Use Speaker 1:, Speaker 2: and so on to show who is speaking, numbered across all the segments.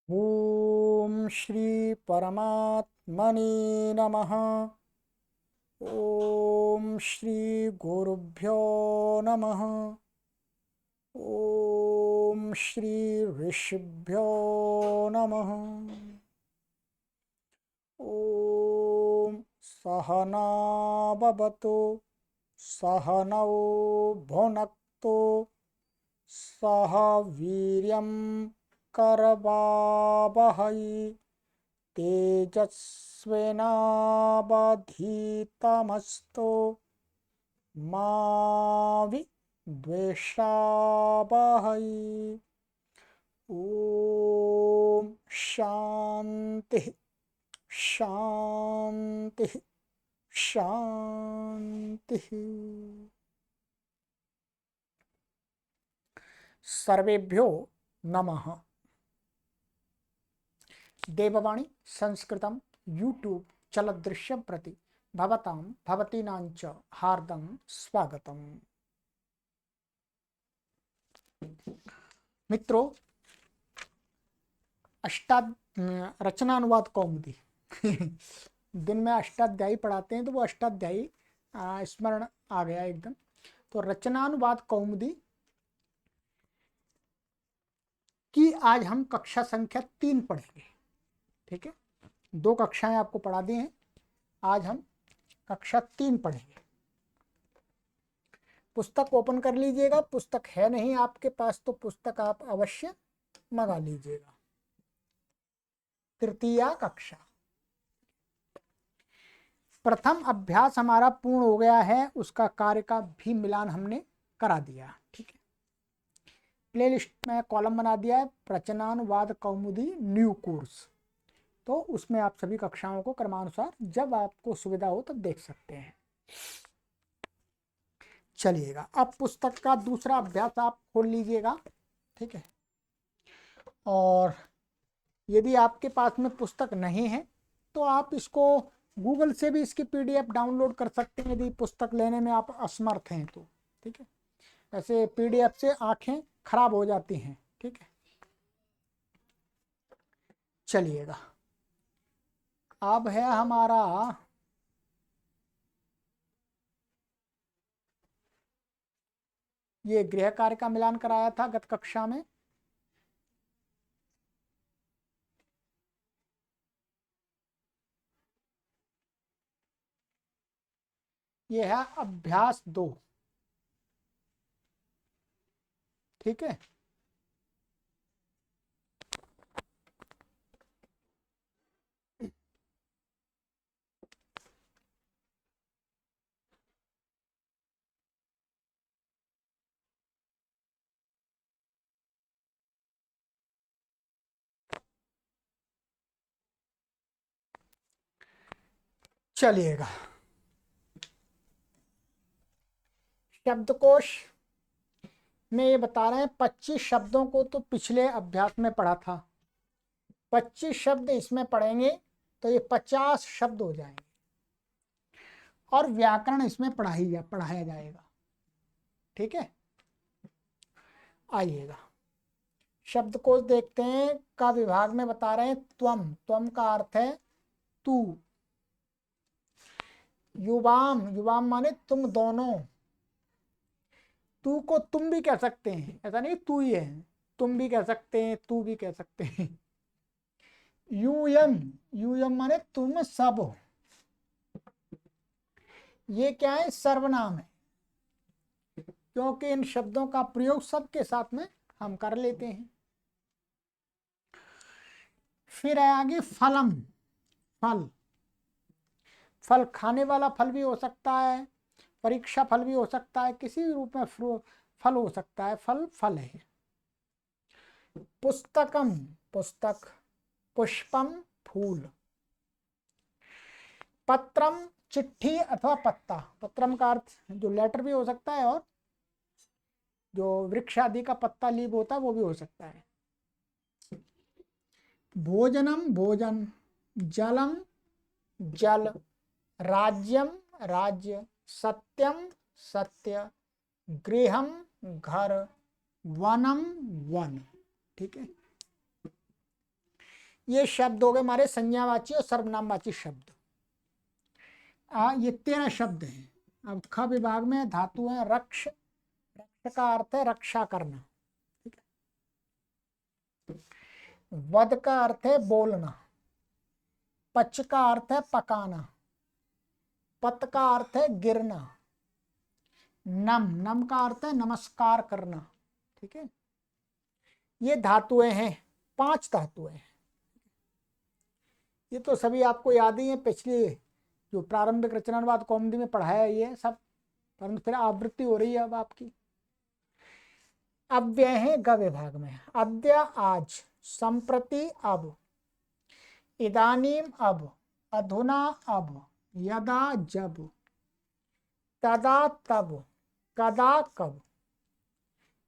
Speaker 1: ओम श्री परमात्मने नमः। ओम श्री गुरुभ्यो नमः। ओम श्री ऋषिभ्यो नमः। ओम सहना भवतु सहनौ भुनक्तु सह वीर्यं करवावहै तेजस्विनावधीतमस्तु मा विद्विषावहै। ओम शांति शांति शांति। सर्वेभ्यो नमः। देववाणी संस्कृतं यूट्यूब चलदृश्य प्रति भवतां भवतीनांच हार्दं स्वागतम्। मित्रों, रचनानुवाद कौमुदी दिन में अष्टाध्यायी पढ़ाते हैं तो वो अष्टाध्यायी स्मरण आ गया एकदम। तो रचनानुवाद कौमुदी की आज हम कक्षा संख्या 3 पढ़ेंगे। ठीक है, 2 कक्षाएं आपको पढ़ा दी हैं, आज हम कक्षा 3 पढ़ेंगे। पुस्तक ओपन कर लीजिएगा, पुस्तक है नहीं आपके पास तो पुस्तक आप अवश्य मंगा लीजिएगा। तृतीया कक्षा प्रथम अभ्यास हमारा पूर्ण हो गया है, उसका कार्य का भी मिलान हमने करा दिया। ठीक है, प्लेलिस्ट में कॉलम बना दिया है रचनानुवाद कौमुदी न्यू कोर्स, तो उसमें आप सभी कक्षाओं को क्रमानुसार जब आपको सुविधा हो तब देख सकते हैं। चलिएगा, अब पुस्तक का दूसरा अभ्यास आप खोल लीजिएगा। ठीक है, और यदि आपके पास में पुस्तक नहीं है तो आप इसको गूगल से भी इसकी पीडीएफ डाउनलोड कर सकते हैं यदि पुस्तक लेने में आप असमर्थ हैं तो। ठीक है, ऐसे पीडीएफ से आंखें खराब हो जाती हैं। ठीक है, चलिएगा, अब है हमारा ये गृह कार्य का मिलान कराया था गत कक्षा में। ये है अभ्यास 2। ठीक है, चलिएगा, शब्दकोश में ये बता रहे हैं 25 शब्दों को तो पिछले अभ्यास में पढ़ा था, 25 शब्द इसमें पढ़ेंगे तो ये 50 शब्द हो जाएंगे और व्याकरण इसमें पढ़ाया जाएगा। ठीक है, आइएगा शब्दकोश देखते हैं। का विभाग में बता रहे हैं त्वम, त्वम का अर्थ है तू। युवाम, युवाम माने तुम दोनों। तू को तुम भी कह सकते हैं, ऐसा नहीं तू ही है, तुम भी कह सकते हैं, तू भी कह सकते हैं। यूयम, यूयम माने तुम सब। ये क्या है, सर्वनाम है, क्योंकि इन शब्दों का प्रयोग सबके साथ में हम कर लेते हैं। फिर है आगे फलम, फल। फल खाने वाला फल भी हो सकता है, परीक्षा फल भी हो सकता है, किसी भी रूप में फल हो सकता है। फल फल है। पुस्तकम, पुस्तक। पुष्पम, फूल। पत्रम, चिट्ठी अथवा पत्ता। पत्रम का अर्थ जो लेटर भी हो सकता है और जो वृक्ष आदि का पत्ता लीव होता है वो भी हो सकता है। भोजनम, भोजन। जलम, जल। राज्यम, राज्य। सत्यम, सत्य। गृहम, घर। वनम, वन। ठीक है, ये शब्द हो गए हमारे संज्ञावाची और सर्वनामवाची शब्द। ये 13 शब्द हैं। अब ख विभाग में धातु है रक्ष। रक्ष का अर्थ है रक्षा करना, ठीक है। वद का अर्थ है बोलना। पच का अर्थ है पकाना। पत का अर्थ है गिरना। नम, नम का अर्थ है नमस्कार करना, ठीक है। ये धातुएं हैं, 5 धातुएं हैं। ये तो सभी आपको याद ही है, पिछली जो प्रारंभिक रचनानुवाद कौमुदी में पढ़ाया ये सब, परंतु फिर आवृत्ति हो रही है अब आपकी। अव्यय है ग विभाग में। अद्य आज, संप्रति अब, इदानीम अब, अधुना अब, यदा जब, तदा तब, कदा कब,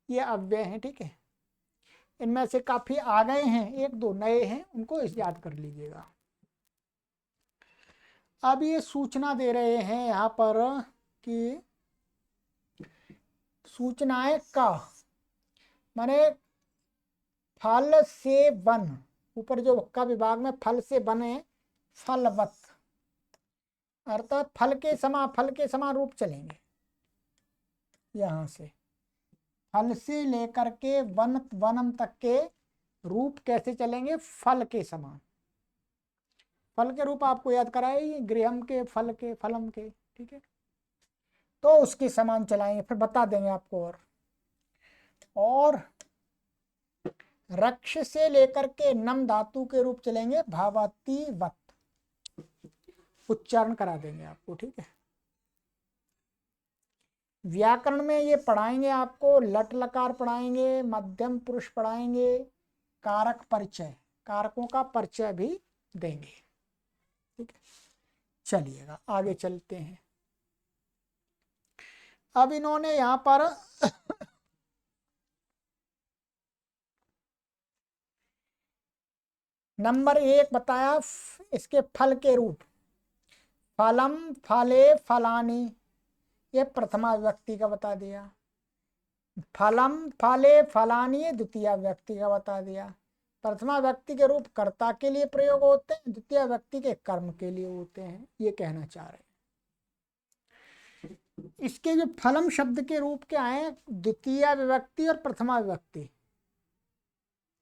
Speaker 1: ये अव्यय हैं, ठीक है। इनमें से काफी आ गए हैं, 1-2 नए हैं, उनको याद कर लीजिएगा। अब ये सूचना दे रहे हैं यहाँ पर कि सूचनाएं का माने फल से वन, ऊपर जो का विभाग में फल से बने, फलवत, अर्थात फल के समान रूप चलेंगे। यहां से फल से लेकर के वनम तक के रूप कैसे चलेंगे? फल के समान। फल के रूप आपको याद कराए, गृहम के, फल के, फलम के, ठीक है। तो उसके समान चलाएंगे, फिर बता देंगे आपको। और रक्ष से लेकर के नम धातु के रूप चलेंगे भावाती वत, उच्चारण करा देंगे आपको, ठीक है। व्याकरण में ये पढ़ाएंगे आपको, लट लकार पढ़ाएंगे, मध्यम पुरुष पढ़ाएंगे, कारक परिचय, कारकों का परिचय भी देंगे, ठीक है। चलिएगा आगे चलते हैं। अब इन्होंने यहां पर नंबर 1 बताया इसके फल के रूप, फलम, फले, फलानी, ये प्रथमा व्यक्ति का बता दिया। फलम, फले, फलानी ये द्वितीय व्यक्ति का बता दिया। प्रथमा व्यक्ति के रूप कर्ता के लिए प्रयोग होते हैं, द्वितीय व्यक्ति के कर्म के लिए होते हैं, ये कहना चाह रहे हैं। इसके जो फलम शब्द के रूप क्या है? द्वितीय विभक्ति और प्रथमा विभक्ति,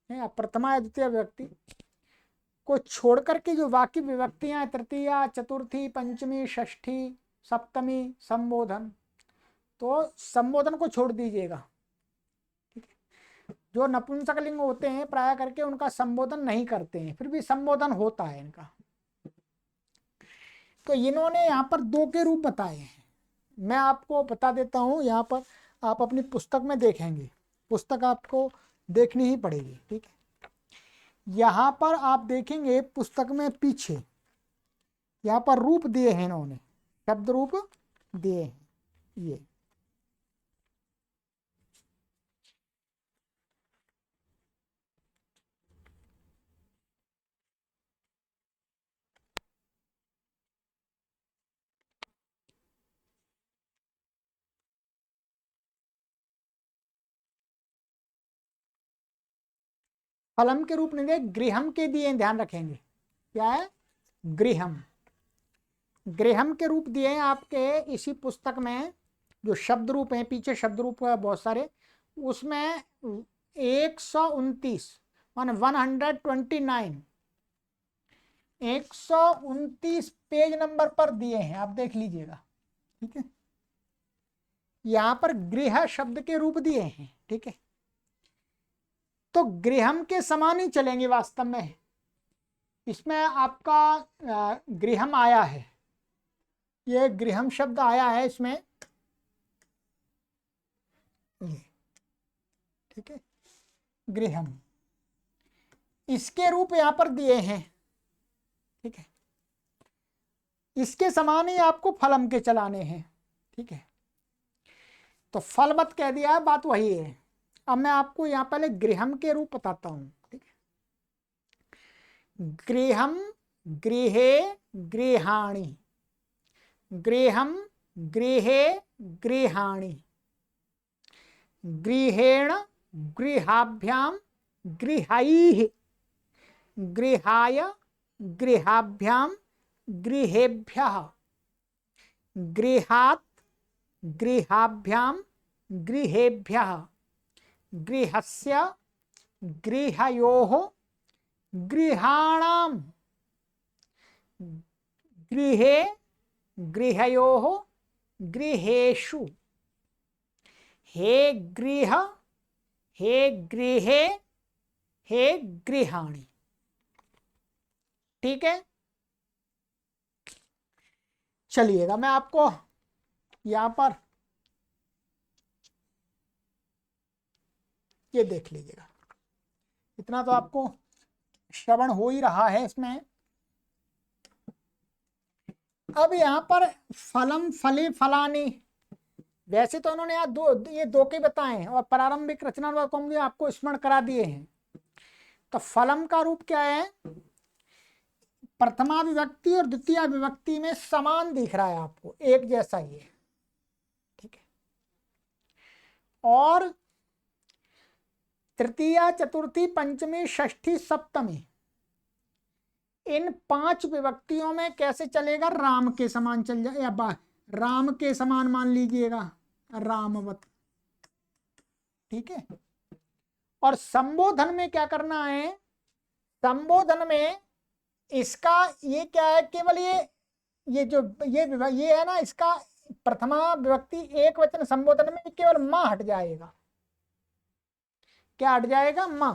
Speaker 1: प्रथमा या द्वितीय विभक्ति को छोड़ करके जो बाकी विभक्तियां, तृतीया, चतुर्थी, पंचमी, षष्ठी, सप्तमी, संबोधन, तो संबोधन को छोड़ दीजिएगा, ठीक है। जो नपुंसकलिंग होते हैं प्राय करके उनका संबोधन नहीं करते हैं, फिर भी संबोधन होता है इनका। तो इन्होंने यहाँ पर 2 के रूप बताए हैं। मैं आपको बता देता हूँ, यहाँ पर आप अपनी पुस्तक में देखेंगे, पुस्तक आपको देखनी ही पड़ेगी, ठीक है। यहाँ पर आप देखेंगे पुस्तक में पीछे यहाँ पर रूप दिए हैं इन्होंने, शब्द रूप दिए हैं ये। फलम के रूप नहीं दिए, गृहम के दिए, ध्यान रखेंगे। क्या है? गृहम, गृहम के रूप दिए हैं आपके इसी पुस्तक में। जो शब्द रूप हैं पीछे, शब्द रूप बहुत सारे, उसमें 129 मान 129 129 पेज नंबर पर दिए हैं, आप देख लीजिएगा, ठीक है। यहां पर गृह शब्द के रूप दिए हैं, ठीक है। तो गृहम के समान ही चलेंगे वास्तव में। इसमें आपका गृहम आया है, ये गृहम शब्द आया है इसमें, ये, ठीक है, गृहम। इसके रूप यहां पर दिए हैं, ठीक है। इसके समान ही आपको फलम के चलाने हैं, ठीक है। तो फलवत कह दिया है, बात वही है। अब मैं आपको यहां पहले गृहम के रूप बताता हूं, ठीक है। गृहम, गृहे, गृहाणि, गृहम, गृहे, गृहाणि, गृहेण, गृहाभ्याम, गृहैः, गृहाय गृहाभ्याम गृहेभ्यः गृहात् गृहाभ्याम गृहेभ्यः गृहस्य गृहयोः गृहाणां गृहे गृहयोः गृहेषु हे गृह हे गृहे हे गृहाणि। ठीक है, चलिएगा मैं आपको यहां पर ये देख लीजिएगा, इतना तो आपको श्रवण हो ही रहा है इसमें। अब यहाँ पर फलम फले फलानी, वैसे तो उन्होंने यहाँ ये दो के बताए हैं और प्रारंभिक रचना को आपको स्मरण करा दिए हैं। तो फलम का रूप क्या है, प्रथमा विभक्ति और द्वितीय विभक्ति में समान दिख रहा है आपको, एक जैसा ही है। ठीक है, और तृतीया चतुर्थी पंचमी षष्ठी सप्तमी इन 5 विभक्तियों में कैसे चलेगा, राम के समान चल जाए या राम के समान मान लीजिएगा, रामवत। ठीक है, और संबोधन में क्या करना है, संबोधन में इसका ये क्या है, केवल ये है ना, इसका प्रथमा विभक्ति एक वचन संबोधन में केवल मां हट जाएगा। क्या हट जाएगा, मां।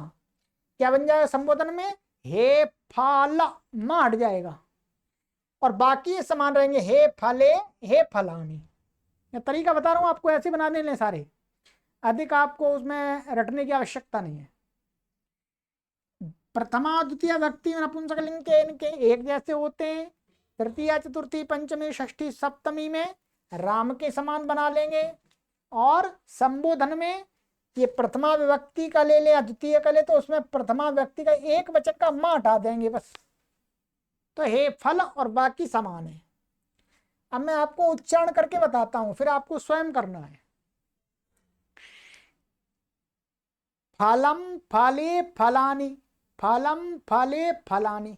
Speaker 1: क्या बन जाएगा संबोधन में, हे फल, मां हट जाएगा, और बाकी ये समान रहेंगे, हे फले हे फलानी। ये तरीका बता रहा हूं आपको, ऐसे बना देने सारे, अधिक आपको उसमें रटने की आवश्यकता नहीं है। प्रथमा द्वितीय व्यक्ति नपुंसकलिंग के इनके एक जैसे होते हैं, तृतीय चतुर्थी पंचमी षष्ठी सप्तमी में राम के समान बना लेंगे, और संबोधन में ये प्रथमा विभक्ति का ले ले या द्वितीय का ले तो उसमें प्रथमा विभक्ति का एक वचन का मां हटा देंगे बस, तो हे फल और बाकी समान है। अब मैं आपको उच्चारण करके बताता हूं, फिर आपको स्वयं करना है। फलम फले फलानि, फलम फले फलानि,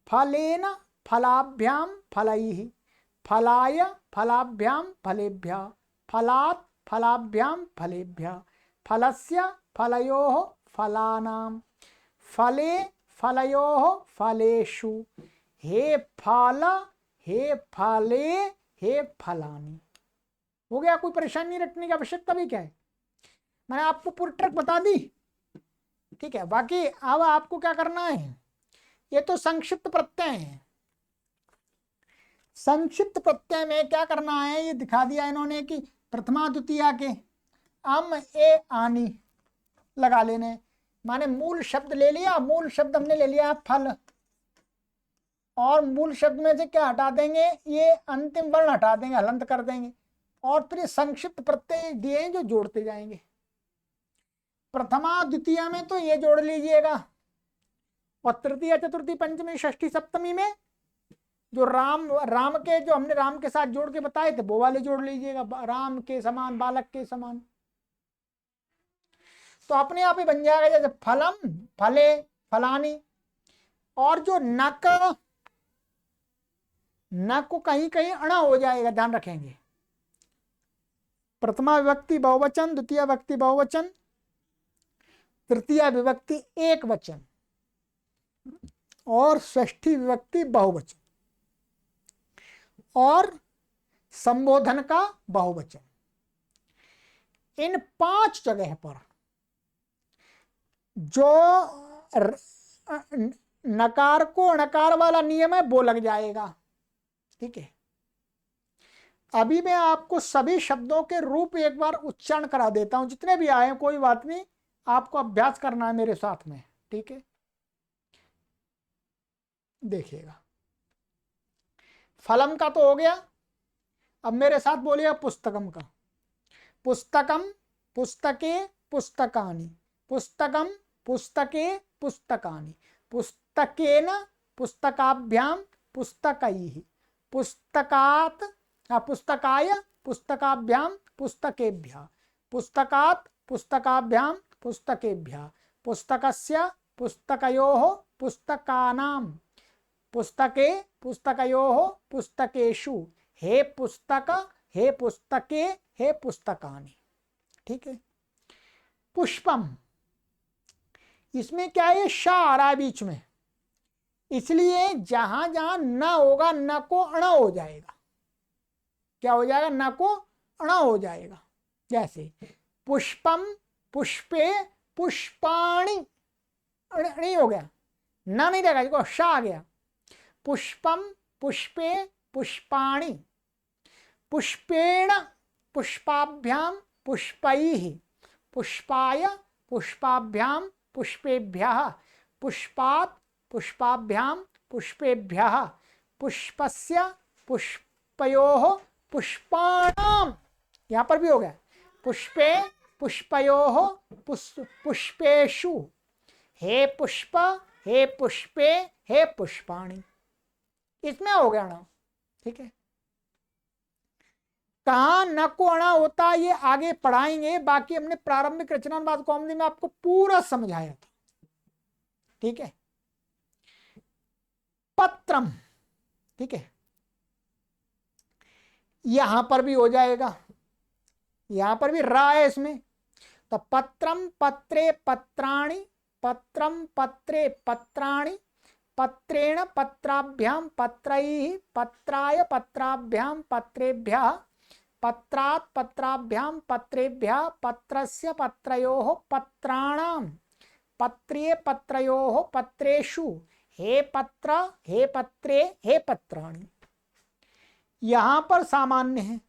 Speaker 1: फलेन फलाभ्याम फलैः, फलाय फलाभ्याम फलेभ्यः, फलात् फलाभ्याम फलेभ्यः, फलस्य फलयोः फलानां, फले फलयोः फलेषु, हे फल हे फले हे फलानि। हो गया, कोई परेशानी रखने की आवश्यकता भी क्या है, मैंने आपको पूरी ट्रिक बता दी। ठीक है, बाकी अब आपको क्या करना है, ये तो संक्षिप्त प्रत्यय है। संक्षिप्त प्रत्यय में क्या करना है, ये दिखा दिया इन्होंने कि प्रथमा द्वितीया के अम ए आनी लगा लेने, माने मूल शब्द ले लिया, मूल शब्द हमने ले लिया फल, और मूल शब्द में से क्या हटा देंगे, ये अंतिम वर्ण हटा देंगे, हलंत कर देंगे, और फिर संक्षिप्त प्रत्यय दिए जो जोड़ते जाएंगे। प्रथमा द्वितीया में तो ये जोड़ लीजिएगा, और तृतीय चतुर्थी पंचमी षष्ठी सप्तमी में जो राम के जो हमने राम के साथ जोड़ के बताए थे वो वाले जोड़ लीजिएगा, राम के समान, बालक के समान। तो अपने आप ही बन जाएगा, जैसे फलम फले फलानी, और जो न को कहीं कहीं अणा हो जाएगा, ध्यान रखेंगे। प्रथमा विभक्ति बहुवचन, द्वितीय विभक्ति बहुवचन, तृतीय विभक्ति एक वचन, और षष्ठी विभक्ति बहुवचन, और संबोधन का बहुवचन। इन 5 जगह पर जो नकार को अणकार वाला नियम है वो लग जाएगा। ठीक है, अभी मैं आपको सभी शब्दों के रूप एक बार उच्चारण करा देता हूं, जितने भी आए कोई बात नहीं, आपको अभ्यास करना है मेरे साथ में। ठीक है, देखिएगा, फलम का तो हो गया, अब मेरे साथ बोलिए पुस्तकम का। पुस्तकम पुस्तके पुस्तकानि, पुस्तकम पुस्तके पुस्तकानि, पुस्तकेन पुस्तकाभ्याम पुस्तकैः, पुस्तकात् पुस्तकाय पुस्तकाभ्याम पुस्तकेभ्यः, पुस्तकात् पुस्तकाभ्याम पुस्तकेभ्यः, पुस्तकस्य पुस्तकयोः पुस्तकानां, पुस्तके पुस्तकयोः पुस्तकेषु, हे पुस्तक हे पुस्तके हे पुस्तकानि। ठीक है। पुष्पम, इसमें क्या है, श आ रहा है बीच में, इसलिए जहां जहां न होगा न को अण हो जाएगा। क्या हो जाएगा, न को अण हो जाएगा। जैसे पुष्पम पुष्पे पुष्पाणि, नहीं हो गया, न नहीं रहेगा, देखो श आ गया। पुष्पम पुष्पे पुष्पाणि, पुष्पेण पुष्पाभ्याम पुष्पैः, पुष्पाय पुष्पाभ्याम पुष्पेभ्यः, पुष्पात् पुष्पाभ्याम पुष्पेभ्यः, पुष्पस्य पुष्पयोः पुष्पाणाम, यहां पर भी हो गया, पुष्पे पुष्पयोः पुष्पेषु, हे पुष्प हे पुष्पे हे पुष्पाणि, इसमें हो गया ना। ठीक है। कहाँ न को अणा होता है ये आगे पढ़ाएंगे, बाकी हमने प्रारंभिक रचनानुवाद कौमुदी में आपको पूरा समझाया था। ठीक है। पत्रम, ठीक है, यहां पर भी हो जाएगा, यहां पर भी रा है इसमें, तो पत्रम पत्रे पत्राणि, पत्रम पत्रे पत्राणि, पत्रेण पत्राभ्याम पत्रैः, पत्राय पत्राभ्याम पत्रेभ्यः, पत्रात् पत्राभ्याम पत्रेभ्यः, पत्रस्य पत्रयोः पत्राणां, पत्रे पत्रयोः पत्रेषु, हे पत्र हे पत्रे हे पत्राणि। यहां पर सामान्य है,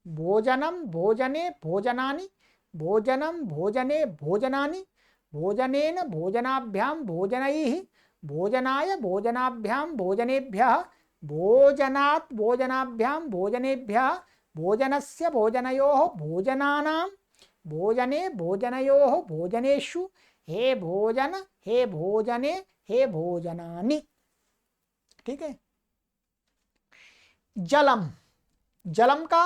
Speaker 1: भोजनम भोजने भोजनानि, भोजनम भोजने भोजनानि, भोजनेन भोजनाभ्याम भोजनैः, भोजनाय भोजनाभ्याम भोजनेभ्यः, भोजनात् भोजनाभ्याम भोजनेभ्यः, भोजनस्य भोजनयोः भोजनानां, भोजने भोजनयोः भोजनेषु, हे भोजन हे भोजने हे भोजनानि। ठीक है। जलम, जलम का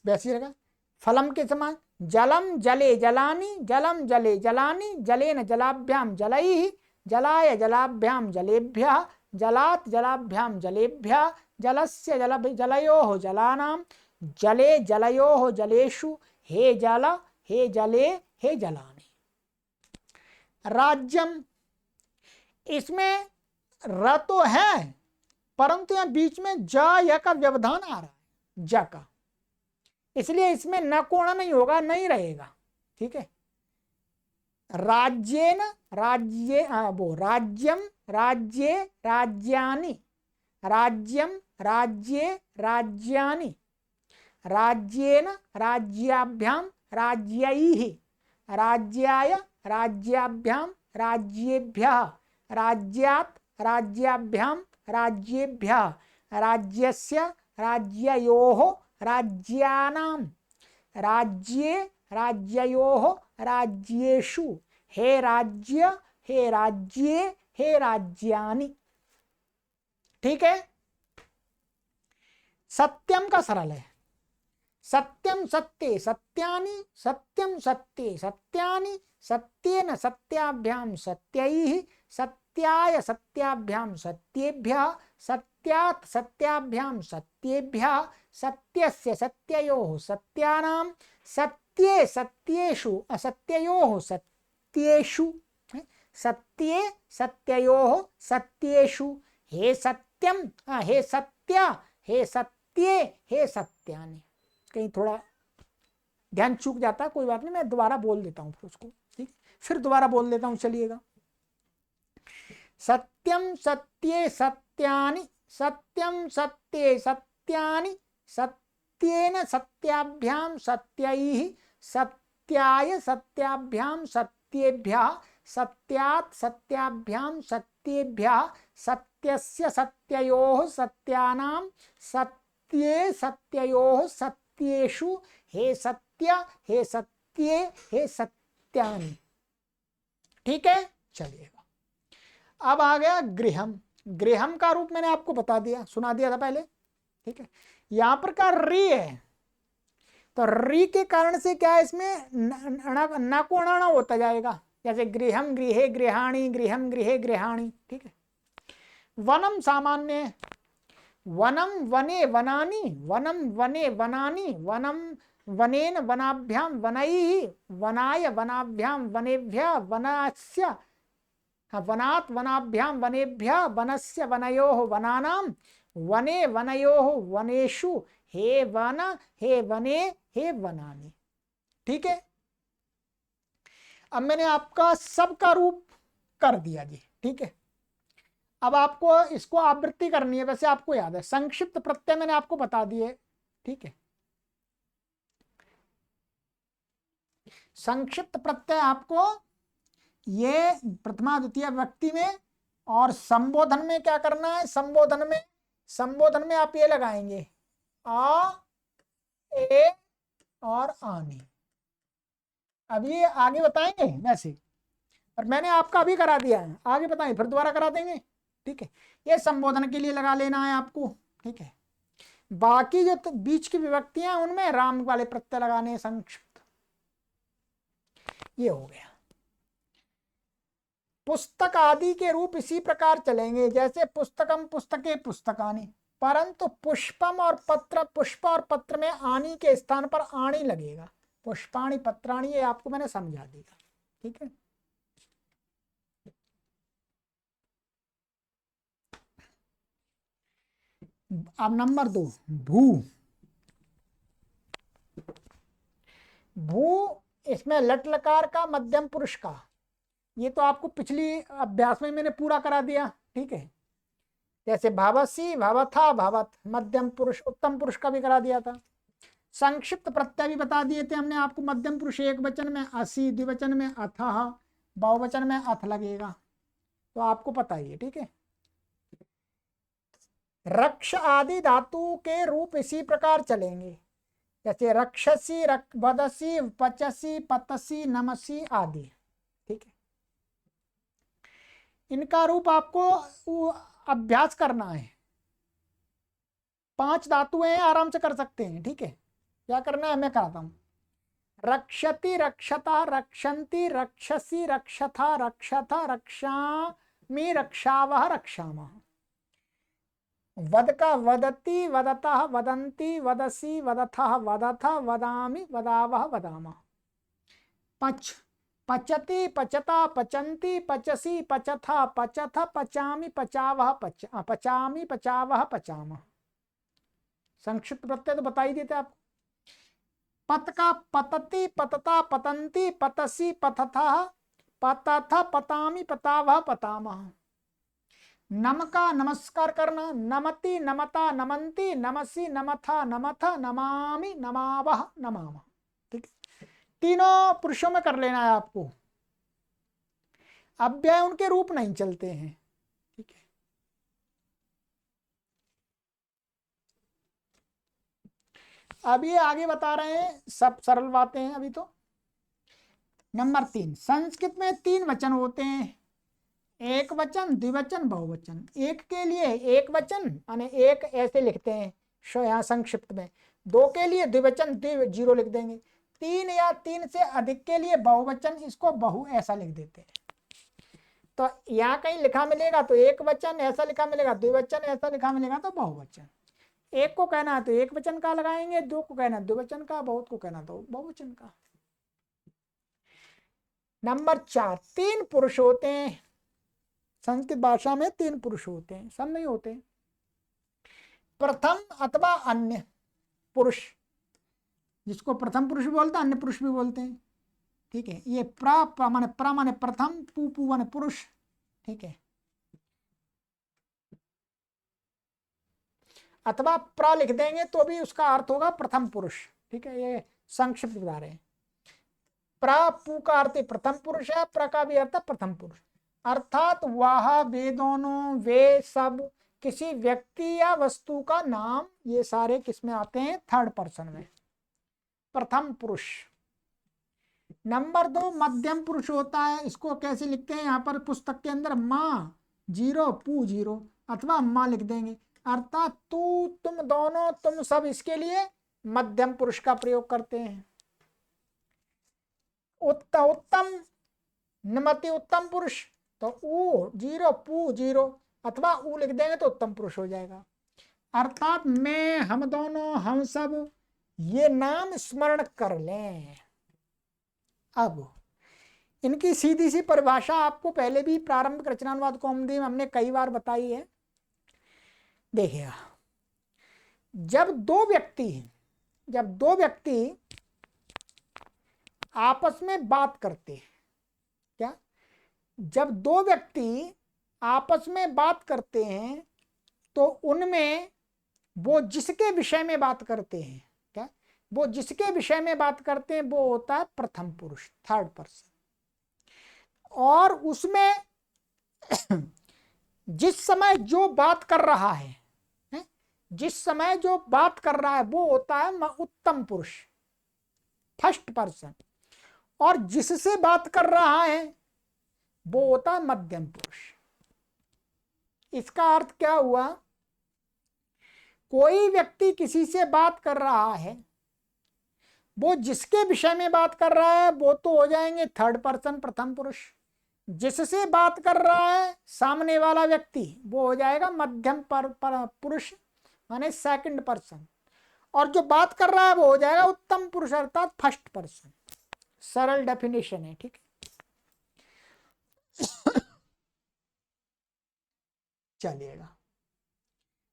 Speaker 1: वैसे रहेगा फलम के समान, जलम जले जलानि, जलम जले जलानि, जलेन जलाभ्याम जलैः, जलाय जलाभ्याम जलेभ्यः, जलात् जलाभ्याम जलेभ्यः, जलस्य जलयोः जलानां, जले जलयोः जलेषु, हे जल हे जले हे जलानि। राज्यम, इसमें र तो है परंतु यहां बीच में ज य का व्यवधान आ रहा है, ज का, इसलिए इसमें न कोण नहीं होगा, नहीं रहेगा। ठीक है। राज्येन राज्ये वो राज्यम राज्ये राज्यानि, राज्यम राज्ये राज्यानि, राज्येन राज्याभ्याम राज्यैः, राज्याय राज्याभ्याम राज्येभ्यः, राज्यात् राज्याभ्याम राज्येभ्यः, राज्यस्य राज्ययोः राज्यानां, राज्ये राज्ययोः राज्येषु, हे राज्य हे राज्ये हे राज्यानि। ठीक है। सत्यम का सरल है, सत्यम सत्ये सत्यानि, सत्यम सत्ये सत्यानि, सत्येन सत्याभ्याम सत्यैः, सत्याय सत्याभ्याम सत्येभ्यः, सत्यात् सत्याभ्याम सत्येभ्यः, सत्यस्य सत्ययोः सत्यानां, सत्ये सत्येषु असत्ययोः सत्येषु, सत्ये सत्ययोः सत्येषु, हे सत्यम हे सत्य हे सत्ये हे सत्यानि। कहीं थोड़ा ध्यान चूक जाता है, कोई बात नहीं, मैं दोबारा बोल देता हूं फिर उसको। ठीक, फिर दोबारा बोल देता हूं, चलिएगा। सत्यम सत्ये सत्यानि, सत्यम सत्ये सत्यानि, सत्येन सत्याभ्याम सत्यैः, सत्याय सत्याभ्याम सत्येभ्यः, सत्यात् सत्याभ्याम सत्येभ्यः, सत्यस्य सत्ययोः सत्यानां, सत्ये सत्ययोः सत्येषु, हे सत्य हे सत्ये हे सत्यानि। ठीक है। चलिएगा, अब आ गया गृहम। गृहम का रूप मैंने आपको बता दिया, सुना दिया था पहले। ठीक है। यहां पर का री है, तो री के कारण से क्या है, इसमें न को अणा होता जाएगा। जैसे गृहम गृहे गृहाणी, गृहम गृहे गृहाणी, ठीक है। वनम सामान्य, वनम वने वनानि, वनम वने वनानि, वनम वनेन वनाभ्याम वनैः, वनाय वनाभ्याम वनेभ्यः, वनस्य वनात् वनाभ्याम वनेभ्यः, वनस्य वनयोः वनानां, वने वनयोः वनेषु, हे वन हे वने हे वनानि। ठीक है, अब मैंने आपका सबका रूप कर दिया जी। ठीक है, अब आपको इसको आवृत्ति करनी है। वैसे आपको याद है संक्षिप्त प्रत्यय मैंने आपको बता दिए। ठीक है, संक्षिप्त प्रत्यय आपको ये प्रथमा द्वितीय व्यक्ति में और संबोधन में क्या करना है। संबोधन में आप ये लगाएंगे आ, ए और आनी। अब ये आगे बताएंगे वैसे, और मैंने आपका अभी करा दिया है, आगे बताएं फिर दोबारा करा देंगे। ठीक है, ये संबोधन के लिए लगा लेना है आपको। ठीक है, बाकी जो तो बीच की विभक्तियां उनमें राम वाले प्रत्यय लगाने हैं संक्षिप्त। ये हो गया। पुस्तक आदि के रूप इसी प्रकार चलेंगे जैसे पुस्तकम पुस्तके पुस्तकानि, परंतु पुष्पम और पत्र, पुष्प और पत्र में आनी के स्थान पर आणी लगेगा। पुष्पाणी पत्राणी, ये आपको मैंने समझा दिया। ठीक है, अब नंबर 2 भू। भू इसमें लट लकार का, मध्यम पुरुष का, ये तो आपको पिछली अभ्यास में मैंने पूरा करा दिया। ठीक है, जैसे भावसी भावथा भावत, मध्यम पुरुष, उत्तम पुरुष का भी करा दिया था। संक्षिप्त प्रत्यय भी बता दिए थे हमने आपको। मध्यम पुरुष एक वचन में असी, द्विवचन में अथः, बहुवचन में अथ लगेगा, तो आपको पता ही है। ठीक है, रक्ष आदि धातु के रूप इसी प्रकार चलेंगे जैसे रक्षसी, वदसी, पचसी, पतसी, नमसी आदि। ठीक है, इनका रूप आपको अभ्यास करना है। 5 धातुएं हैं, आराम से कर सकते हैं। ठीक है, क्या करना है मैं कराता हूं। रक्षति, रक्षता, रक्षन्ति, रक्षसी, रक्षथा, रक्षथा, रक्षामि, रक्षावः, रक्षामः। वद का वदति, वदतः, वदन्ति, वदसी, वदथः, वदथ, वदामि, वदावः, वदामः। पच, पचति, पचता, पचन्ति, पचसी, पचथा, पचथ, पचामि, पचावः, पचामि, पचावः, पचामः। संक्षिप्त प्रत्यय तो बता ही देते आपको। पत का पतति, पतता, पतन्ति, पतसी, पतथा, पतथ, पतामि, पतावः, पतामः। नम का नमस्कार करना, नमति, नमता, नमन्ति, नमसी, नमथा, नमथ, नमामि, नमावः, नमामः। ठीक है, तीनों पुरुषों में कर लेना है आपको। अव्यय उनके रूप नहीं चलते हैं। ठीक है, अब ये आगे बता रहे हैं, सब सरल बातें हैं अभी तो। नंबर 3, संस्कृत में 3 वचन होते हैं, एक वचन, द्विवचन, बहुवचन। एक के लिए एक वचन माने एक ऐसे लिखते हैं यहाँ संक्षिप्त में। 2 के लिए द्विवचन, 0 लिख देंगे। 3 या 3 से अधिक के लिए बहुवचन, इसको बहु ऐसा लिख देते हैं। तो यहाँ कहीं लिखा मिलेगा तो एक वचन ऐसा लिखा मिलेगा, द्विवचन ऐसा लिखा मिलेगा तो बहुवचन। एक को कहना है तो एक वचन का लगाएंगे, 2 को कहना है द्विवचन का, बहुत को कहना तो बहुवचन का। नंबर 4, 3 पुरुष होते हैं संस्कृत भाषा में। 3 पुरुष होते हैं, सब नहीं होते। प्रथम अथवा अन्य पुरुष, जिसको प्रथम पुरुष भी बोलते हैं, अन्य पुरुष भी बोलते हैं। ठीक है, ये प्रा माने प्रथम, पू माने पुरुष। ठीक है, अथवा प्रा लिख देंगे तो भी उसका अर्थ होगा प्रथम पुरुष। ठीक है, ये संक्षिप्त बता रहे हैं। प्रा पू का अर्थ प्रथम पुरुष है, प्र का भी अर्थ प्रथम पुरुष, अर्थात वह वे दोनों, वे सब, किसी व्यक्ति या वस्तु का नाम, ये सारे किसमें आते हैं, थर्ड पर्सन में, प्रथम पुरुष। नंबर 2 मध्यम पुरुष होता है, इसको कैसे लिखते हैं यहाँ पर पुस्तक के अंदर, माँ 0 पू 0 अथवा माँ लिख देंगे, अर्थात तू, तुम दोनों, तुम सब, इसके लिए मध्यम पुरुष का प्रयोग करते हैं। उत्तम नमति उत्तम पुरुष, तो ऊ 0 पू 0 अथवा ऊ लिख देंगे तो उत्तम पुरुष हो जाएगा। अर्थात मैं, हम दोनों, हम सब, ये नाम स्मरण कर लें। अब इनकी सीधी सी परिभाषा आपको पहले भी प्रारंभिक रचनानुवाद कौमुदी में हमने कई बार बताई है। देखिएगा, जब दो व्यक्ति आपस में बात करते हैं, क्या, जब दो व्यक्ति आपस में बात करते हैं तो उनमें वो जिसके विषय में बात करते हैं, क्या, वो जिसके विषय में बात करते हैं वो होता है प्रथम पुरुष, थर्ड पर्सन। और उसमें जिस समय जो बात कर रहा है, जिस समय जो बात कर रहा है वो होता है उत्तम पुरुष, फर्स्ट पर्सन। और जिससे बात कर रहा है वो होता है मध्यम पुरुष। इसका अर्थ क्या हुआ, कोई व्यक्ति किसी से बात कर रहा है, वो जिसके विषय में बात कर रहा है वो तो हो जाएंगे थर्ड पर्सन, प्रथम पुरुष। जिससे बात कर रहा है सामने वाला व्यक्ति वो हो जाएगा मध्यम पुरुष, माने सेकंड पर्सन। और जो बात कर रहा है वो हो जाएगा उत्तम पुरुष अर्थात फर्स्ट पर्सन। सरल डेफिनेशन है, ठीक है। चलिएगा,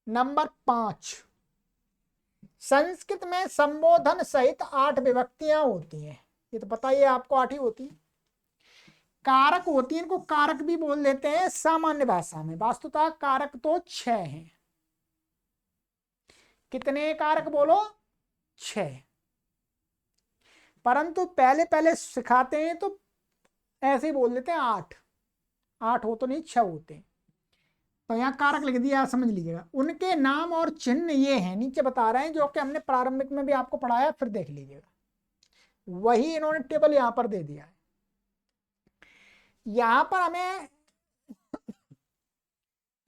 Speaker 1: नंबर 5, संस्कृत में संबोधन सहित 8 विभक्तियां होती हैं। ये तो पता ही है आपको, 8 ही होती है। कारक होती है, इनको कारक भी बोल देते हैं सामान्य भाषा में। वास्तुतः कारक तो 6 हैं। कितने कारक बोलो? 6। परंतु पहले पहले सिखाते हैं तो ऐसे ही बोल देते हैं 8। 8 हो तो नहीं, 6 होते हैं। तो यहाँ कारक लिख दिया, समझ लीजिएगा। उनके नाम और चिन्ह ये हैं, नीचे बता रहे हैं, जो कि हमने प्रारंभिक में भी आपको पढ़ाया, फिर देख लीजिएगा। वही इन्होंने टेबल यहां पर दे दिया है। यहां पर हमें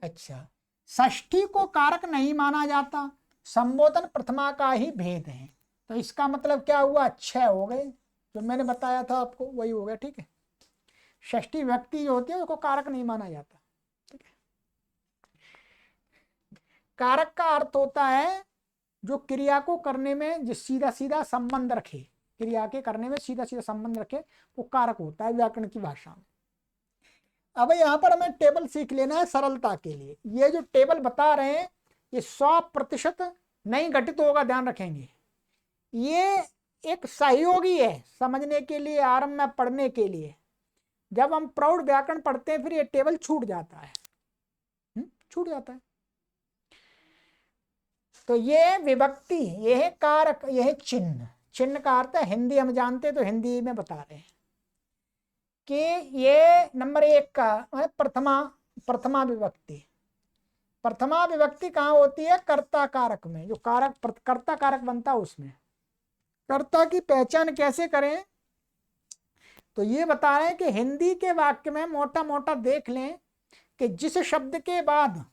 Speaker 1: अच्छा, षष्ठी को कारक नहीं माना जाता, संबोधन प्रथमा का ही भेद है। तो इसका मतलब क्या हुआ, 6 हो गए। जो मैंने बताया था आपको वही हो गया, ठीक है। षष्ठी व्यक्ति जो होती है उसको कारक नहीं माना जाता, ठीक है। कारक का अर्थ होता है जो क्रिया को करने में जो सीधा सीधा संबंध रखे, क्रिया के करने में सीधा सीधा संबंध रखे, वो कारक होता है व्याकरण की भाषा में। अब यहाँ पर हमें टेबल सीख लेना है सरलता के लिए। ये जो टेबल बता रहे हैं ये 100% नहीं घटित होगा, ध्यान रखेंगे। ये एक सहयोगी है समझने के लिए, आरंभ में पढ़ने के लिए। जब हम प्रौढ़ व्याकरण पढ़ते हैं फिर ये टेबल छूट जाता है, छूट जाता है। तो ये विभक्ति, ये है कारक, ये है चिन्ह। चिन्ह का अर्थ है, हिंदी हम जानते तो हिंदी में बता रहे हैं कि ये नंबर 1 का है प्रथमा विभक्ति। प्रथमा विभक्ति कहाँ होती है? कर्ता कारक में। जो कारक कर्ता कारक बनता है उसमें। कर्ता की पहचान कैसे करें? तो ये बता रहे हैं कि हिंदी के वाक्य में मोटा मोटा देख लें कि जिस शब्द के बाद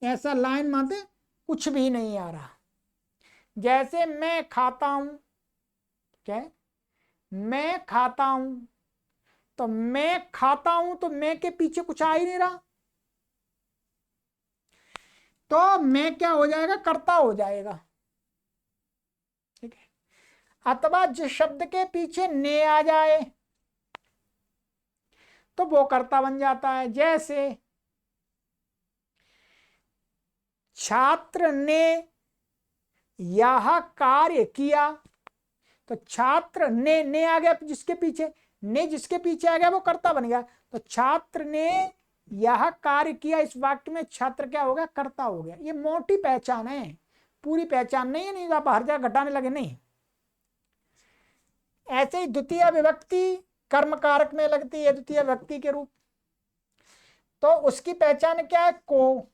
Speaker 1: ऐसा लाइन माते कुछ भी नहीं आ रहा, जैसे मैं खाता हूं, क्या है? मैं खाता हूं, तो मैं खाता हूं तो मैं के पीछे कुछ आ ही नहीं रहा, तो मैं क्या हो जाएगा? कर्ता हो जाएगा, ठीक है। अथवा जिस शब्द के पीछे ने आ जाए तो वो कर्ता बन जाता है। जैसे छात्र ने यह कार्य किया, तो छात्र ने आ गया जिसके पीछे, ने जिसके पीछे आ गया वो कर्ता बन गया। तो छात्र ने यह कार्य किया, इस वाक्य में छात्र क्या हो गया? कर्ता हो गया। ये मोटी पहचान है, पूरी पहचान नहीं है, नहीं आप हर जगह घटाने लगे, नहीं। ऐसे ही द्वितीय विभक्ति कर्म कारक में लगती है, द्वितीय विभक्ति के रूप, तो उसकी पहचान क्या है? को।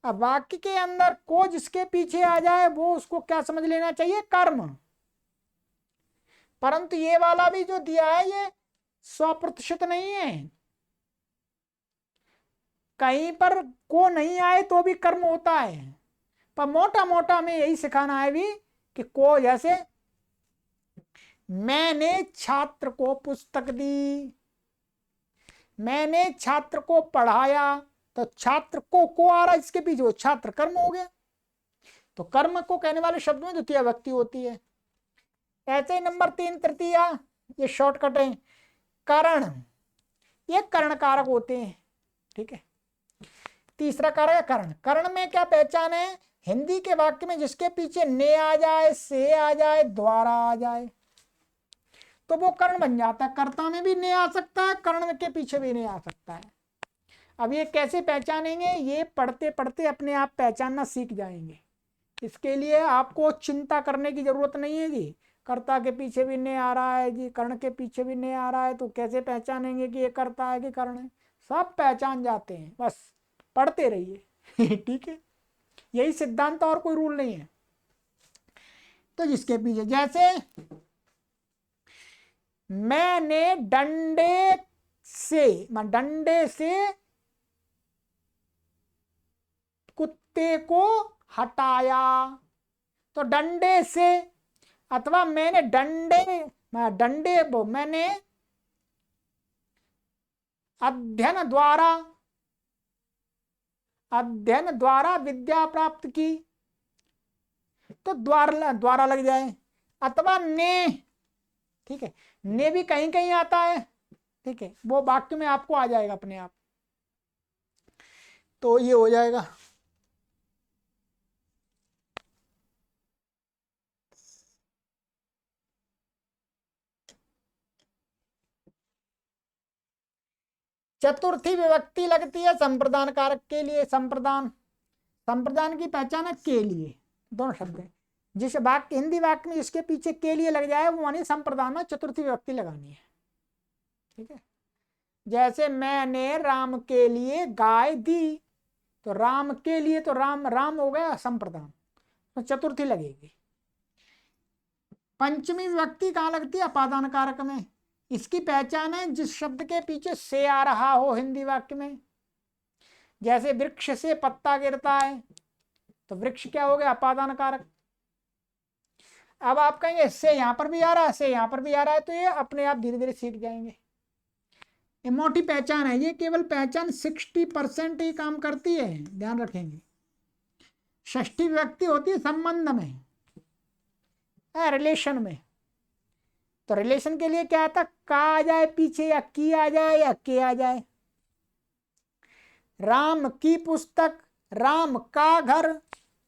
Speaker 1: अब वाक्य के अंदर को जिसके पीछे आ जाए वो उसको क्या समझ लेना चाहिए? कर्म। परंतु ये वाला भी जो दिया है ये 100% नहीं है। कहीं पर को नहीं आए तो भी कर्म होता है, पर मोटा मोटा में यही सिखाना है भी कि को, जैसे मैंने छात्र को पुस्तक दी, मैंने छात्र को पढ़ाया, तो छात्र को आ रहा है इसके पीछे, वो छात्र कर्म हो गया। तो कर्म को कहने वाले शब्द में द्वितीय विभक्ति होती है। ऐसे ही नंबर 3 तृतीया, ये शॉर्टकट है। कारण, ये कर्ण कारक होते हैं, ठीक है। तीसरा कारक है कर्ण। कर्ण में क्या पहचान है? हिंदी के वाक्य में जिसके पीछे ने आ जाए, से आ जाए, द्वारा आ जाए, तो वो कर्ण बन जाता है। कर्ता में भी ने आ सकता है, कर्ण के पीछे भी ने आ सकता है। अब ये कैसे पहचानेंगे? ये पढ़ते पढ़ते अपने आप पहचानना सीख जाएंगे। इसके लिए आपको चिंता करने की जरूरत नहीं है जी। कर्ता के पीछे भी ने आ रहा है जी, कर्ण के पीछे भी ने आ रहा है, तो कैसे पहचानेंगे कि ये कर्ता है कि कर्ण है? सब पहचान जाते हैं, बस पढ़ते रहिए। ठीक है, यही सिद्धांत, और कोई रूल नहीं है। तो जिसके पीछे, जैसे मैंने डंडे से कुत्ते को हटाया, तो डंडे से, अथवा मैंने मैंने अध्ययन द्वारा विद्या प्राप्त की, तो द्वारा लग जाए। अथवा ने, ठीक है, ने भी कहीं कहीं आता है, ठीक है, वो वाक्य में आपको आ जाएगा अपने आप, तो ये हो जाएगा। चतुर्थी विभक्ति लगती है संप्रदान कारक के लिए। संप्रदान की पहचान है के लिए, दोनों शब्द है। जिस वाक्य, हिंदी वाक्य में जिसके पीछे के लिए लग जाए, वो मानी संप्रदान में चतुर्थी विभक्ति लगानी है, ठीक है। जैसे मैंने राम के लिए गाय दी, तो राम के लिए, तो राम हो गया संप्रदान, तो चतुर्थी लगेगी। पंचमी विभक्ति कहाँ लगती है? अपादान कारक में। इसकी पहचान है जिस शब्द के पीछे से आ रहा हो हिंदी वाक्य में। जैसे वृक्ष से पत्ता गिरता है, तो वृक्ष क्या हो गया? अपादान कारक। अब आप कहेंगे से यहां पर भी आ रहा है, से यहां पर भी आ रहा है, तो ये अपने आप धीरे धीरे सीख जाएंगे। ये मोटी पहचान है, ये केवल पहचान 60% ही काम करती है, ध्यान रखेंगे। षष्ठी विभक्ति होती है संबंध में, रिलेशन में। तो रिलेशन के लिए क्या आता? का आ जाए पीछे, या की आ जाए, या के आ जाए। राम की पुस्तक, राम का घर,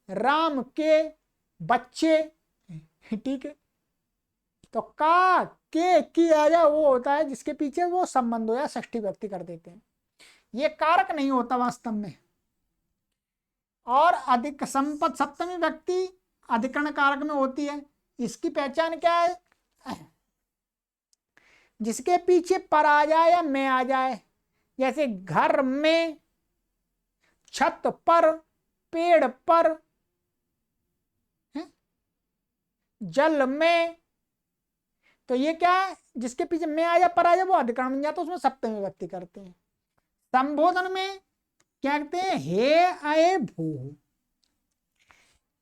Speaker 1: राम के बच्चे, ठीक है। तो का, के, की आ जाए, वो होता है जिसके पीछे वो संबंध हो या षष्ठी विभक्ति कर देते हैं। ये कारक नहीं होता वास्तव में। और अधिक संपद सप्तमी व्यक्ति अधिकरण कारक में होती है। इसकी पहचान क्या है? जिसके पीछे पर आ जाए या में आ जाए। जैसे घर में, छत पर, पेड़ पर, जल में, तो ये क्या है? जिसके पीछे में आ जाए, पर आ जाए, वो अधिकरण बन जाता है, उसमें सप्तमी विभक्ति करते हैं। संबोधन में क्या कहते हैं? हे आए भू।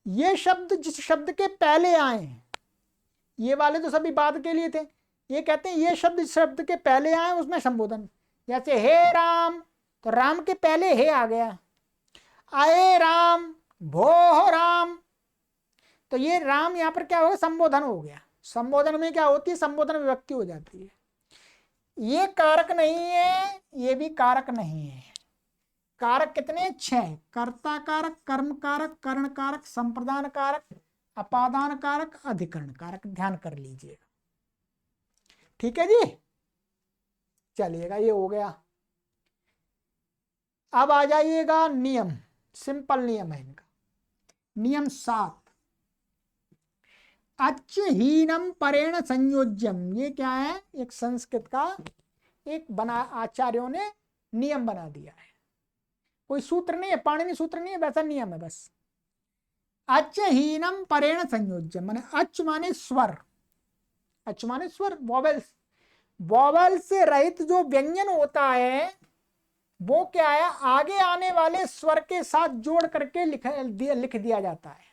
Speaker 1: ये शब्द जिस शब्द के पहले आए, ये वाले तो सभी बाद के लिए थे, ये कहते हैं ये शब्द जिस शब्द के पहले आए उसमें संबोधन। जैसे हे राम, तो राम के पहले हे आ गया। आए राम, भो राम, तो ये राम यहां पर क्या होगा? संबोधन हो गया। संबोधन में क्या होती है? संबोधन विभक्ति हो जाती है। ये कारक नहीं है, ये भी कारक नहीं है। कारक कितने? 6। कर्ता कारक, कर्म कारक, कर्ण कारक, संप्रदान कारक, अपादान कारक, अधिकरण कारक। ध्यान कर लीजिएगा, ठीक है जी। चलिएगा, ये हो गया। अब आ जाइएगा नियम। सिंपल नियम है इनका। नियम 7, अच्छहीनम परेण संयोज्यम। ये क्या है? एक संस्कृत का एक बना, आचार्यों ने नियम बना दिया है। कोई सूत्र नहीं है, पाणिनि सूत्र नहीं है, वैसा नियम है बस। अच्छहीनम परेण संयोज्यम, माने अच माने स्वर, अच माने स्वर, वॉवेल्स। वॉवेल से रहित जो व्यंजन होता है, वो क्या है? आगे आने वाले स्वर के साथ जोड़ करके लिख दिया जाता है।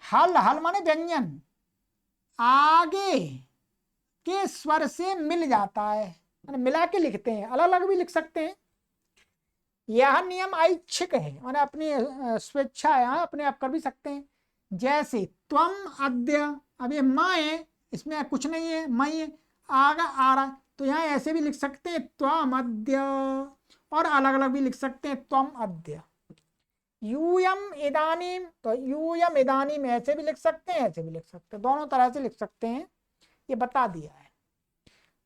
Speaker 1: हल, हल माने व्यंजन, आगे के स्वर से मिल जाता है, मिला के लिखते हैं, अलग अलग भी लिख सकते हैं। यह नियम ऐच्छिक है, मैंने अपनी स्वेच्छा है, अपने आप कर भी सकते हैं। जैसे त्वम अद्य, अब ये माँ है, इसमें कुछ नहीं है, मई है, आगा आ रहा, तो यहाँ ऐसे भी लिख सकते हैं त्वम अद्य, और अलग अलग भी लिख सकते हैं त्वम अद्य। यूयम इदानीम, तो यूयम इदानीम ऐसे भी लिख सकते हैं, ऐसे भी लिख सकते हैं, दोनों तरह से लिख सकते हैं, ये बता दिया है।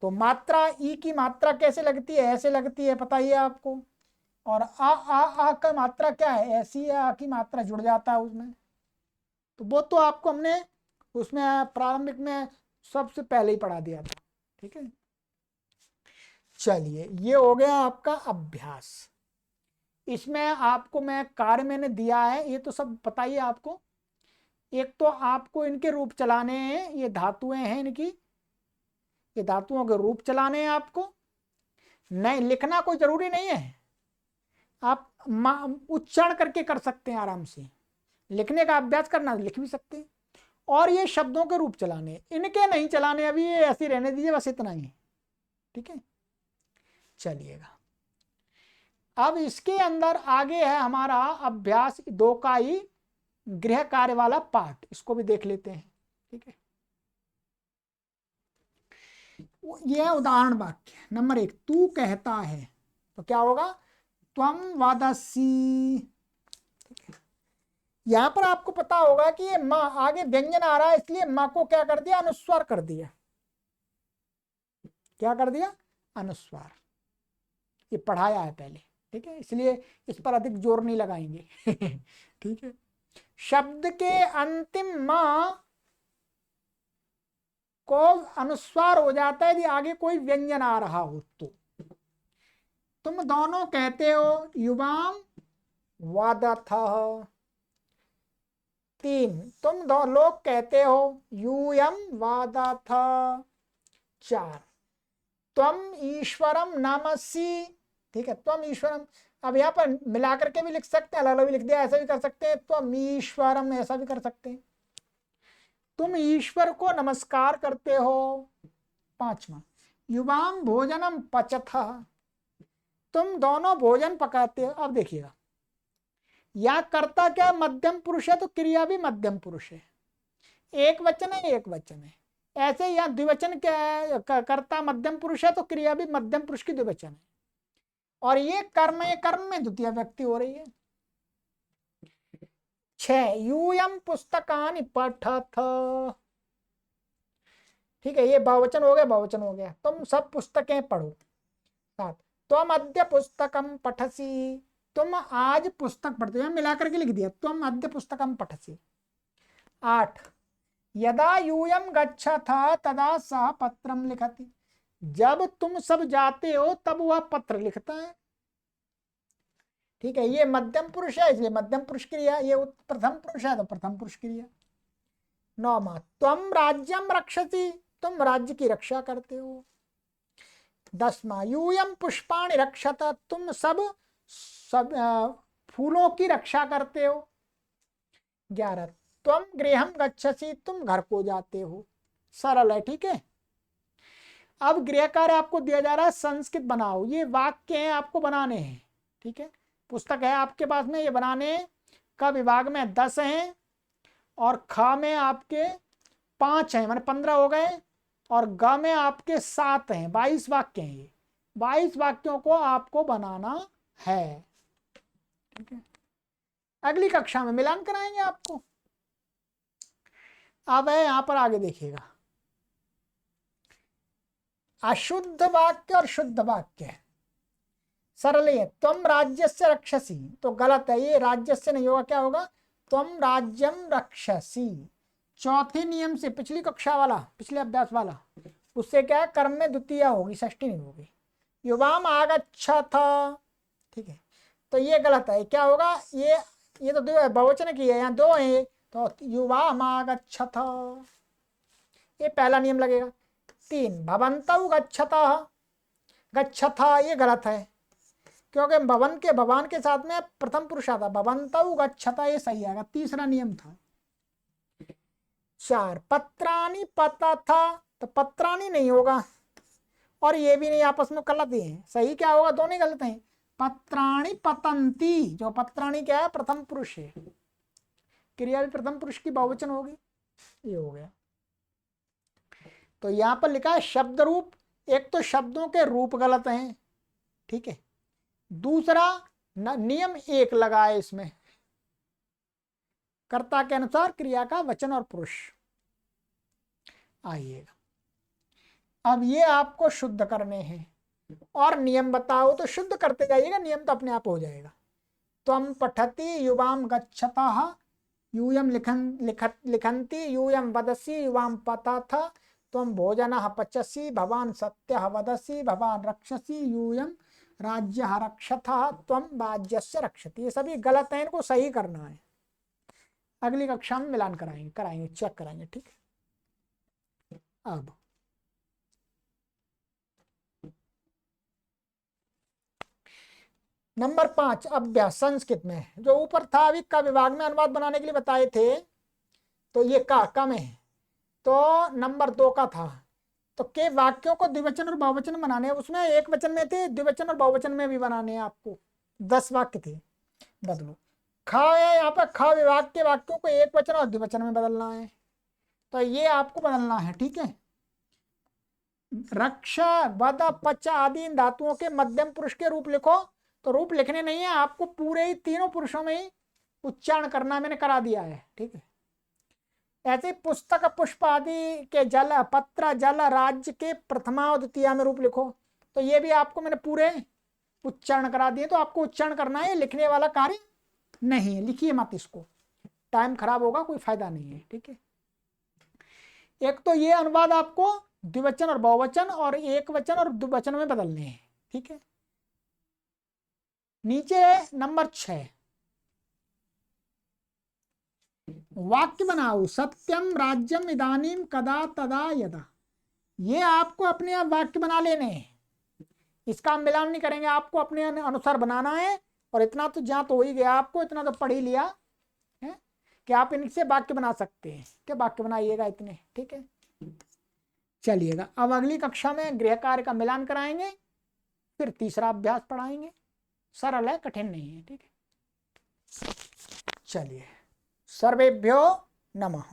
Speaker 1: तो मात्रा, ई की मात्रा कैसे लगती है, ऐसे लगती है, पता ही है आपको। और आ का मात्रा क्या है, ऐसी है, आ की मात्रा जुड़ जाता है उसमें, तो वो तो आपको हमने उसमें प्रारंभिक में सबसे पहले ही पढ़ा दिया था। ठीक है, चलिए ये हो गया आपका अभ्यास। इसमें आपको मैं कार्य मैंने दिया है, ये तो सब पता ही है आपको। एक तो आपको इनके रूप चलाने हैं, ये धातुएं हैं इनकी, ये धातुओं के रूप चलाने हैं आपको। नहीं लिखना कोई जरूरी नहीं है, आप उच्चारण करके कर सकते हैं आराम से। लिखने का अभ्यास करना, लिख भी सकते हैं। और ये शब्दों के रूप चलाने, इनके नहीं चलाने, अभी ये ऐसे रहने दीजिए, बस इतना ही। ठीक है, चलिएगा। अब इसके अंदर आगे है हमारा अभ्यास 2 का ही गृह कार्य वाला पार्ट, इसको भी देख लेते हैं। ठीक है, यह है उदाहरण वाक्य नंबर 1। तू कहता है, तो क्या होगा, त्वम वदसी। ठीक है, यहां पर आपको पता होगा कि ये माँ, आगे व्यंजन आ रहा है, इसलिए माँ को क्या कर दिया, अनुस्वार कर दिया। क्या कर दिया, अनुस्वार। ये पढ़ाया है पहले, ठीक है, इसलिए इस पर अधिक जोर नहीं लगाएंगे। ठीक है, शब्द के अंतिम माँ को अनुस्वार हो जाता है यदि आगे कोई व्यंजन आ रहा हो तो। तुम दोनों कहते हो युवाम वादथ। 3, तुम दो लोग कहते हो यूयम वादथ। 4, त्वम ईश्वरम नमसि। ठीक है, त्वम ईश्वरम, अब यहाँ पर मिलाकर के भी लिख सकते हैं, अलग अलग भी लिख दिया, ऐसा भी कर सकते हैं, त्वम ईश्वरम ऐसा भी कर सकते हैं। तुम ईश्वर को नमस्कार करते हो। 5वां, युवाम भोजनम पचथ। तुम दोनों भोजन पकाते हो। अब देखिएगा, या कर्ता क्या मध्यम पुरुष है, तो क्रिया भी मध्यम पुरुष है, एक वचन है, एक वचन है। ऐसे यहाँ द्विवचन क्या है, कर्ता मध्यम पुरुष है, तो क्रिया भी मध्यम पुरुष की द्विवचन है। और ये कर्म में द्वितीय व्यक्ति हो रही है। 6, यूयम पुस्तकानि पठथ। ठीक है, ये बहुवचन हो गया, बहुवचन हो गया, तुम सब पुस्तकें पढ़ो। 7, तुम अद्य पुस्तकम पठसी। तुम आज पुस्तक पढ़ते हो, मिलाकर के लिख दिया, तुम अद्य पुस्तकम पठसी। 8, यदा यूयम गच्छथ तदा सह पत्रम लिखति। जब तुम सब जाते हो तब वह पत्र लिखता है। ठीक है, ये मध्यम पुरुष है, इसलिए मध्यम पुरुष क्रिया, ये प्रथम पुरुष है तो प्रथम पुरुष क्रिया। 9वां, त्वम राज्यम रक्षसी। तुम राज्य की रक्षा करते हो। 10वां, यूयम पुष्पाणि रक्षत। तुम सब फूलों की रक्षा करते हो। 11, त्वम गृहम गच्छसी। तुम घर को जाते हो। सरल है, ठीक है। अब गृह कार्य आपको दिया जा रहा है, संस्कृत बनाओ, ये वाक्य हैं आपको बनाने हैं। ठीक है, पुस्तक है आपके पास में, ये बनाने का विभाग में 10 हैं, और ख में आपके 5 हैं, माने 15 हो गए, और ग में आपके 7 हैं, 22 वाक्य हैं। ये 22 वाक्यों को आपको बनाना है। ठीक है, अगली कक्षा में मिलान कराएंगे आपको। अब है यहां पर आगे देखिएगा, अशुद्ध वाक्य और शुद्ध वाक्य है। सरल है, तुम राज्य से रक्षसी, तो गलत है, ये राज्य से नहीं होगा, क्या होगा, तुम राज्यम रक्षसी। चौथे नियम से, पिछली कक्षा वाला, पिछले अभ्यास वाला, उससे क्या है, कर्म में द्वितीय होगी, षष्ठी नहीं होगी। युवाम आगच्छथ। ठीक है, तो ये गलत है, क्या होगा, ये तो दो बहुवचन की है, यहाँ 2 है, तो युवाम आगच्छथ, ये पहला नियम लगेगा। 3, भवन्तौ गच्छतः। गच्छथा, ये गलत है, क्योंकि भवन के साथ में प्रथम पुरुष आता, भवन्तौ गच्छता, ये सही आएगा, तीसरा नियम था। 4, पत्राणि पतथ। तो पत्राणि नहीं होगा, और ये भी नहीं, आपस में गलत ही है। सही क्या होगा, दोनों ही गलत हैं। पत्राणि पतंती, जो पत्राणि क्या है, प्रथम पुरुष है, क्रिया भी प्रथम पुरुष की बहुवचन होगी। ये हो गया। तो यहां पर लिखा है शब्द रूप, एक तो शब्दों के रूप गलत हैं, ठीक है। दूसरा नियम एक लगा है इसमें, कर्ता के अनुसार क्रिया का वचन और पुरुष। आइएगा, अब ये आपको शुद्ध करने हैं, और नियम बताओ तो शुद्ध करते जाइएगा, नियम तो अपने आप हो जाएगा। त्वं पठति युवाम गच्छतः, यूयम लिखन्ति यूयम वदसि युवाम पतथ, त्वं भोजनः पचसि भवान सत्यः वदसि भवान रक्षसि यूयम राज्यः रक्षतः त्वं राज्यस्य रक्षति। ये सभी गलत है, इनको सही करना है। अगली कक्षा में मिलान कराएंगे चेक कराएंगे, ठीक है। अब नंबर 5 अभ्यास संस्कृत में, जो ऊपर था अभी का विभाग में अनुवाद बनाने के लिए बताए थे, तो ये का में है, तो नंबर 2 का था। तो के वाक्यों को द्विवचन और बहुवचन बनाने, उसमें एक वचन में थे, द्विवचन और बहुवचन में भी बनाने हैं आपको। 10 वाक्य थे, बदलो। खा है यहाँ पर, खा विभाग के वाक्यों को एक वचन और द्विवचन में बदलना है, तो ये आपको बदलना है, ठीक है। रक्ष, वद, पच आदि इन धातुओं के मध्यम पुरुष के रूप लिखो, तो रूप लिखने नहीं है आपको, पूरे ही तीनों पुरुषों में ही उच्चारण करना, मैंने करा दिया है, ठीक है। ऐसे पुस्तक, पुष्प आदि के जल, पत्र, जल, राज्य के प्रथमा और द्वितीया में रूप लिखो, तो ये भी आपको मैंने पूरे उच्चारण करा दिए। तो आपको उच्चारण करना है, लिखने वाला कार्य नहीं है, लिखिए मत इसको, टाइम खराब होगा, कोई फायदा नहीं है, ठीक है। एक तो ये अनुवाद आपको द्विवचन और बहुवचन और एक वचन और द्विवचन में बदलने हैं, ठीक है। नीचे नंबर 6 वाक्य बनाओ, सत्यम राज्यम इदानीम कदा तदा यदा। ये आपको अपने आप वाक्य बना लेने हैं, इसका हम मिलान नहीं करेंगे, आपको अपने अनुसार बनाना है। और इतना तो जहाँ तो हो ही गया, आपको इतना तो पढ़ ही लिया है कि आप इनसे वाक्य बना सकते हैं, कि वाक्य बनाइएगा इतने, ठीक है। चलिएगा, अब अगली कक्षा में गृह कार्य का मिलान कराएंगे, फिर तीसरा अभ्यास पढ़ाएंगे। सरल है, कठिन नहीं है, ठीक है। चलिए, सर्वेभ्यो नमः।